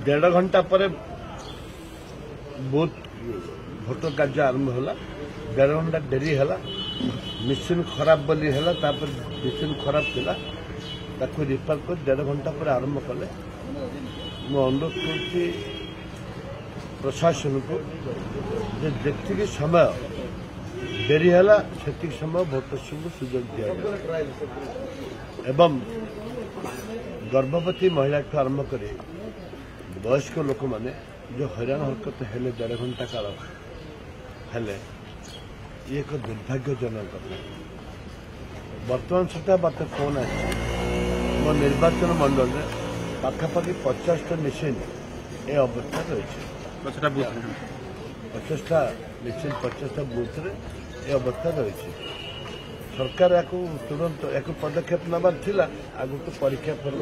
1.5 घंटा पर बहुत भोटर कार्य आरंभ होला 1.5 घंटा डेरी है मेसीन खराब बोली है मेसीन खराब थिला ताको रिपेयर कर 1.5 घंटा पर आरंभ कले मो अनुरोध कर प्रशासन को जी समय डेरी है से समय भोटर्स को सुजोग दिया एवं गर्भवती महिला ठू आरंभ कर वयस्क लोक मैंने जो हैरान हरकत हेले 1.5 घंटा काल हेले ये एक दुर्भाग्यजनक कथा बर्तमान सुधा मत फोन आ मो निर्वाचन मंडल में पाखापाखि 50टा मेसीन ए अवस्था रही 50टा मेसीन 50टा बूथ रे ए अवस्था रही सरकार या तुरंत एक पदक्षेप नबार थिला आगु तो परीक्षा कर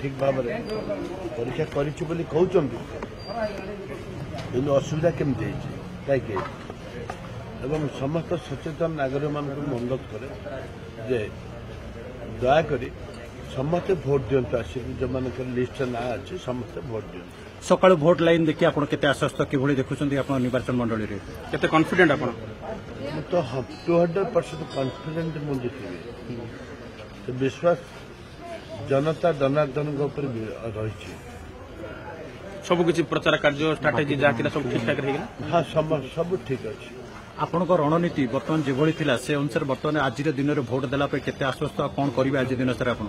ठीक भाव परीक्षा कहते असुविधा केमती कहीं एवं समस्त सचेतन नागरिक मान अनुरोध करे जे दयाकोरी समस्ते भोट दिंतु आसिक जो मान लिस्ट ना अच्छे समस्ते भोट दिंतु सकाळु भोट लाइन देखिए आपन केते आश्वस्त किभଳି देखुछन्ती आपन निर्वाचन मंडली रे केते कॉन्फिडेंट आपन तो 200% कॉन्फिडेंट मुझे देखिए तो विश्वास जनता जनार्दन रही सब किसी प्रचार कार्य स्ट्राटेजी जहाँ सब ठीक ठाक रही हाँ सब ठीक अच्छे आपण रणनीति बर्तमान जो थिला से अनुसार बर्तमान आज दिन में भोट देला केते आश्वस्त कौन करेंगे आज दिन सारा आपण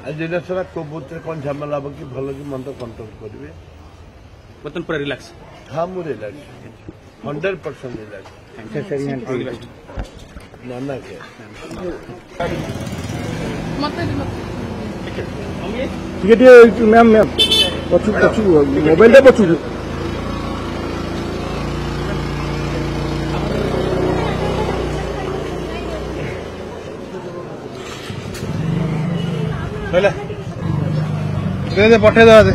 आज दिन सारा को बूथ कौन झमेला हम कि भल कि मन कंट्रोल करेंगे बर्तमान पूरा रिलैक्स हाँ मुझे रिलैक्स 100% रिलैक्स नाना के मैम मैम पचू पचू मोबाइल दे पचू पठे दे